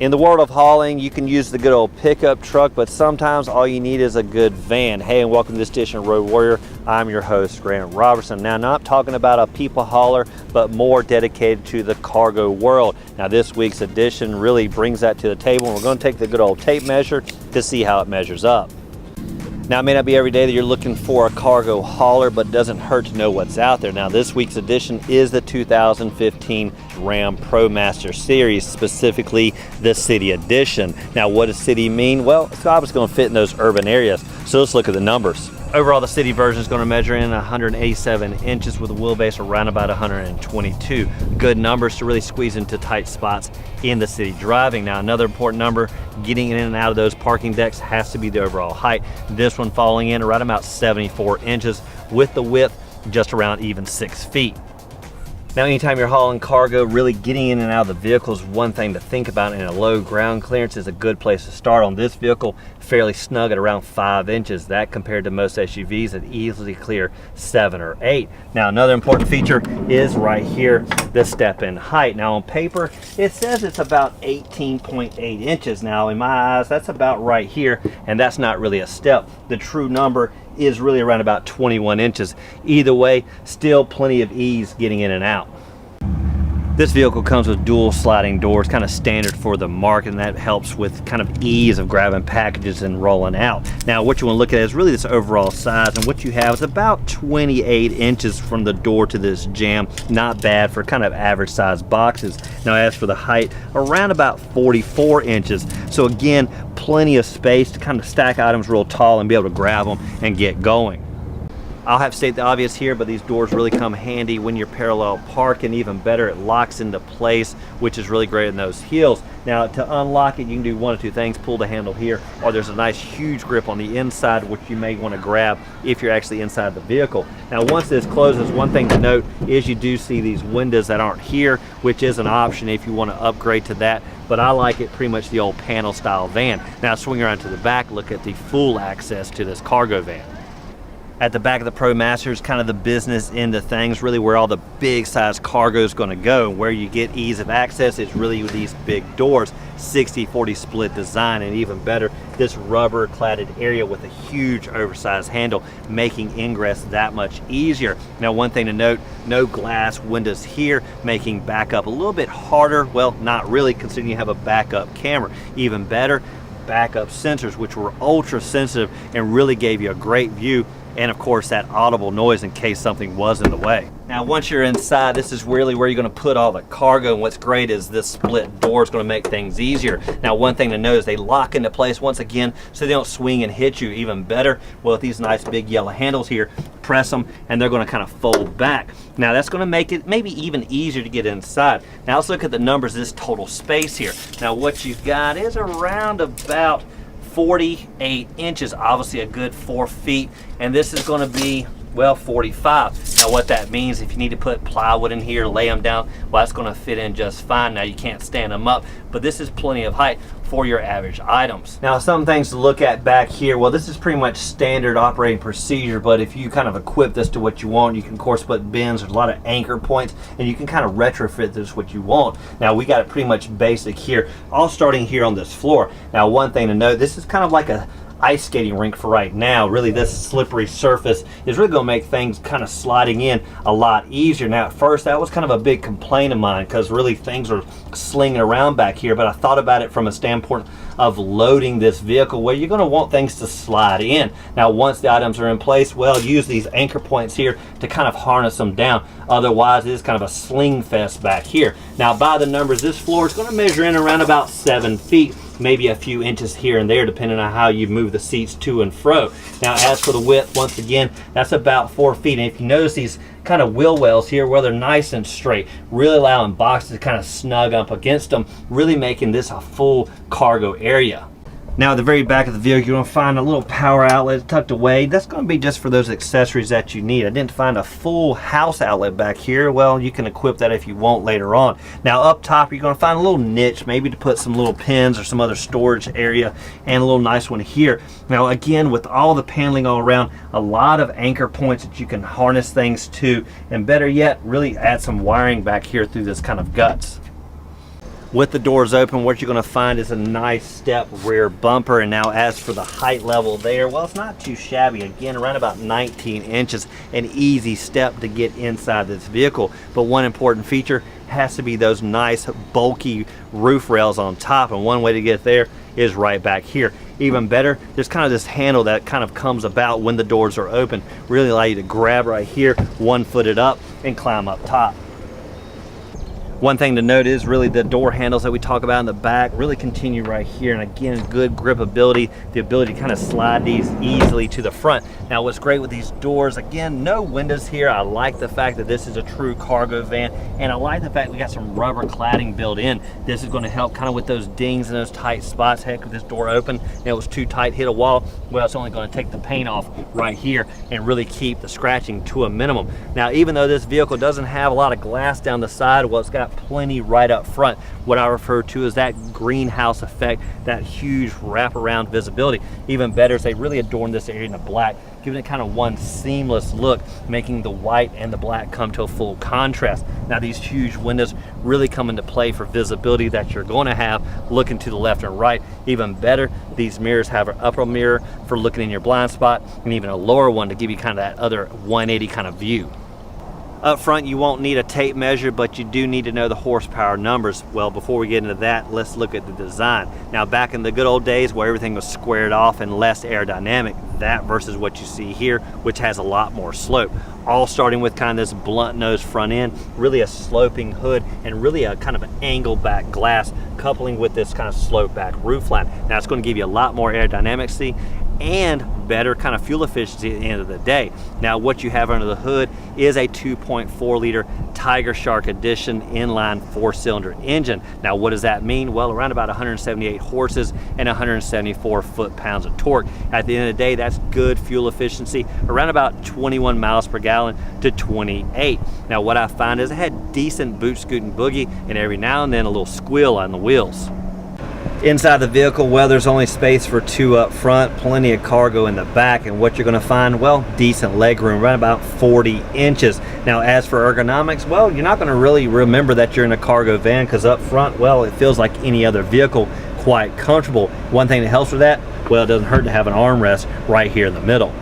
In the world of hauling, you can use the good old pickup truck, but sometimes all you need is a good van. Hey, and welcome to this edition of Road Warrior. I'm your host, Grant Roberson. Now, not talking about a people hauler, but more dedicated to the cargo world. Now, this week's edition really brings that to the table, and we're going to take the good old tape measure to see how it measures up. Now, it may not be every day that you're looking for a cargo hauler, but it doesn't hurt to know what's out there. Now, this week's edition is the 2015 Ram ProMaster Series, specifically the City Edition. Now, what does City mean? Well, it's obviously going to fit in those urban areas. So let's look at the numbers. Overall, the City version is going to measure in 187 inches with a wheelbase around about 122. Good numbers to really squeeze into tight spots in the city driving. Now, another important number, getting in and out of those parking decks has to be the overall height. This one falling in around about 74 inches with the width just around even 6 feet. Now, anytime you're hauling cargo, really getting in and out of the vehicle is one thing to think about, and a low ground clearance is a good place to start. On this vehicle, fairly snug at around 5 inches. That compared to most SUVs that easily clear 7 or 8. Now, another important feature is right here, the step-in height. Now, on paper, it says it's about 18.8 inches. Now, in my eyes, that's about right here, and that's not really a step. The true number is really around about 21 inches. Either way, still plenty of ease getting in and out. This vehicle comes with dual sliding doors, kind of standard for the market, and that helps with kind of ease of grabbing packages and rolling out. Now, what you want to look at is really this overall size, and what you have is about 28 inches from the door to this jamb. Not bad for kind of average sized boxes. Now, as for the height, around about 44 inches. So again, plenty of space to kind of stack items real tall and be able to grab them and get going. I'll have to state the obvious here, but these doors really come handy when you're parallel parking. Even better, it locks into place, which is really great in those hills. Now, to unlock it, you can do one of two things: pull the handle here, or there's a nice huge grip on the inside, which you may want to grab if you're actually inside the vehicle. Now, once this closes, one thing to note is you do see these windows that aren't here, which is an option if you want to upgrade to that. But I like it pretty much the old panel style van. Now, swing around to the back, look at the full access to this cargo van. At the back of the ProMaster is kind of the business end of things, really where all the big size cargo is going to go. Where you get ease of access is really with these big doors, 60-40 split design, and even better, this rubber cladded area with a huge oversized handle, making ingress that much easier. Now, one thing to note, no glass windows here, making backup a little bit harder. Well, not really, considering you have a backup camera. Even better, backup sensors, which were ultra sensitive and really gave you a great view, and of course that audible noise in case something was in the way. Now, once you're inside, this is really where you're going to put all the cargo, and what's great is this split door is going to make things easier. Now, one thing to note is they lock into place once again so they don't swing and hit you. Even better, well, with these nice big yellow handles here, press them and they're going to kind of fold back. Now, that's going to make it maybe even easier to get inside. Now, let's look at the numbers of this total space here. Now, what you've got is around about 48 inches, obviously a good 4 feet, and this is going to be, well, 45. Now, what that means, if you need to put plywood in here, lay them down, well, that's going to fit in just fine. Now, you can't stand them up, but this is plenty of height for your average items. Now, some things to look at back here. Well, this is pretty much standard operating procedure, but if you kind of equip this to what you want, you can of course put bins. There's a lot of anchor points, and you can kind of retrofit this what you want. Now, we got it pretty much basic here, all starting here on this floor. Now, one thing to note, this is kind of like a ice skating rink for right now. Really, this slippery surface is really going to make things kind of sliding in a lot easier. Now, at first, that was kind of a big complaint of mine, because really things are slinging around back here, but I thought about it from a standpoint of loading this vehicle where you're going to want things to slide in. Now, once the items are in place, well, use these anchor points here to kind of harness them down. Otherwise, it is kind of a sling fest back here. Now, by the numbers, this floor is going to measure in around about 7 feet. Maybe a few inches here and there depending on how you move the seats to and fro. Now, as for the width, once again, that's about 4 feet. And if you notice these kind of wheel wells here, where they're nice and straight, really allowing boxes to kind of snug up against them, really making this a full cargo area. Now, at the very back of the vehicle, you're going to find a little power outlet tucked away. That's going to be just for those accessories that you need. I didn't find a full house outlet back here. Well, you can equip that if you want later on. Now, up top, you're going to find a little niche, maybe to put some little pins or some other storage area, and a little nice one here. Now, again, with all the paneling all around, a lot of anchor points that you can harness things to, and better yet, really add some wiring back here through this kind of guts. With the doors open, what you're going to find is a nice step rear bumper. And now as for the height level there, well, it's not too shabby. Again, around about 19 inches, an easy step to get inside this vehicle. But one important feature has to be those nice bulky roof rails on top, and one way to get there is right back here. Even better, there's kind of this handle that kind of comes about when the doors are open, really allow you to grab right here, one footed up, and climb up top. One thing to note is really the door handles that we talk about in the back really continue right here, and again, good grip ability, the ability to kind of slide these easily to the front. Now what's great with these doors, again, no windows here. I like the fact that this is a true cargo van, and I like the fact we got some rubber cladding built in. This is going to help kind of with those dings and those tight spots. Heck, if this door open and it was too tight, hit a wall, well, it's only going to take the paint off right here and really keep the scratching to a minimum. Now even though this vehicle doesn't have a lot of glass down the side, well, it's got plenty right up front. What I refer to as that greenhouse effect, that huge wraparound visibility. Even better is they really adorn this area in the black, giving it kind of one seamless look, making the white and the black come to a full contrast. Now these huge windows really come into play for visibility that you're going to have looking to the left and right. Even better, these mirrors have an upper mirror for looking in your blind spot, and even a lower one to give you kind of that other 180 kind of view. Up front, you won't need a tape measure, but you do need to know the horsepower numbers. Well, before we get into that, let's look at the design. Now, back in the good old days where everything was squared off and less aerodynamic, that versus what you see here, which has a lot more slope. All starting with kind of this blunt nose front end, really a sloping hood, and really a kind of an angled back glass, coupling with this kind of slope back roof line. Now, it's going to give you a lot more aerodynamics and better kind of fuel efficiency at the end of the day. Now what you have under the hood is a 2.4 liter Tiger Shark Edition inline 4-cylinder engine. Now what does that mean? Well, around about 178 horses and 174 foot-pounds of torque. At the end of the day, that's good fuel efficiency, around about 21 miles per gallon to 28. Now what I find is it had decent boot scooting boogie, and every now and then a little squeal on the wheels. Inside the vehicle, well, there's only space for two up front, plenty of cargo in the back, and what you're going to find, well, decent leg room, right about 40 inches. Now, as for ergonomics, well, you're not going to really remember that you're in a cargo van, because up front, well, it feels like any other vehicle, quite comfortable. One thing that helps with that, well, it doesn't hurt to have an armrest right here in the middle.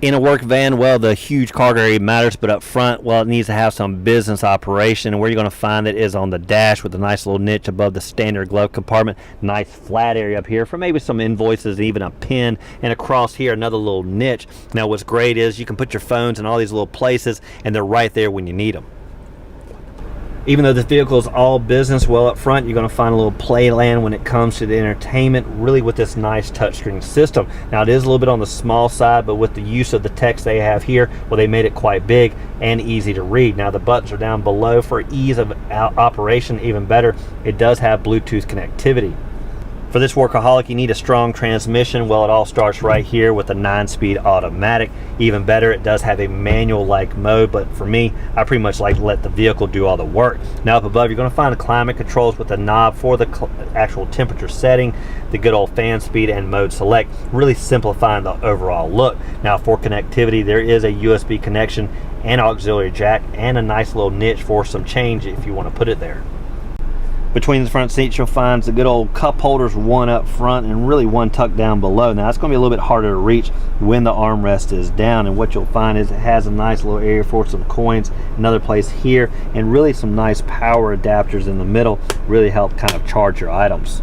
In a work van, well, the huge cargo area matters, but up front, well, it needs to have some business operation, and where you're going to find it is on the dash with a nice little niche above the standard glove compartment, nice flat area up here for maybe some invoices and even a pen, and across here another little niche. Now what's great is you can put your phones in all these little places, and they're right there when you need them. Even though this vehicle is all business, well, up front you're going to find a little playland when it comes to the entertainment, really with this nice touchscreen system. Now it is a little bit on the small side, but with the use of the text they have here, well, they made it quite big and easy to read. Now the buttons are down below for ease of operation. Even better, it does have Bluetooth connectivity. For this workaholic, you need a strong transmission. Well, it all starts right here with a 9-speed automatic. Even better, it does have a manual-like mode, but for me, I pretty much like to let the vehicle do all the work. Now up above, you're going to find the climate controls with a knob for the actual temperature setting, the good old fan speed, and mode select, really simplifying the overall look. Now for connectivity, there is a USB connection and auxiliary jack, and a nice little niche for some change if you want to put it there. Between the front seats, you'll find the good old cup holders, one up front and really one tucked down below. Now that's going to be a little bit harder to reach when the armrest is down, and what you'll find is it has a nice little area for some coins, another place here, and really some nice power adapters in the middle, really help kind of charge your items.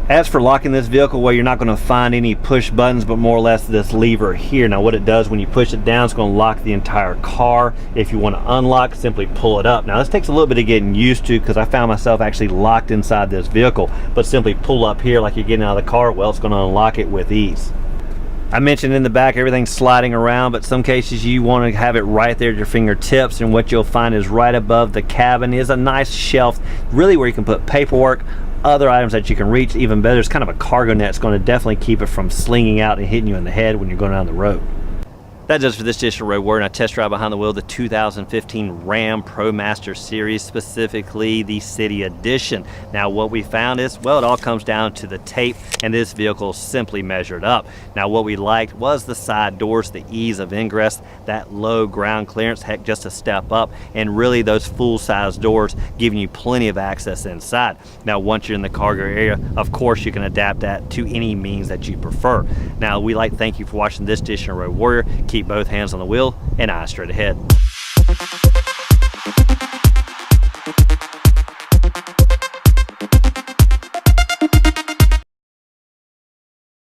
As for locking this vehicle, well, you're not going to find any push buttons, but more or less this lever here. Now what it does when you push it down, it's going to lock the entire car. If you want to unlock, simply pull it up. Now this takes a little bit of getting used to, because I found myself actually locked inside this vehicle, but simply pull up here like you're getting out of the car, well, it's going to unlock it with ease. I mentioned in the back everything's sliding around, but some cases you want to have it right there at your fingertips, and what you'll find is right above the cabin is a nice shelf, really where you can put paperwork, other items that you can reach. Even better, it's kind of a cargo net. It's going to definitely keep it from slinging out and hitting you in the head when you're going down the road. That does for this edition of Road Warrior, and I test drive behind the wheel of the 2015 Ram ProMaster Series, specifically the City Edition. Now what we found is, well, it all comes down to the tape, and this vehicle simply measured up. Now what we liked was the side doors, the ease of ingress, that low ground clearance, heck, just a step up, and really those full-size doors giving you plenty of access inside. Now once you're in the cargo area, of course you can adapt that to any means that you prefer. Now we like to thank you for watching this edition of Road Warrior. Keep both hands on the wheel and eyes straight ahead.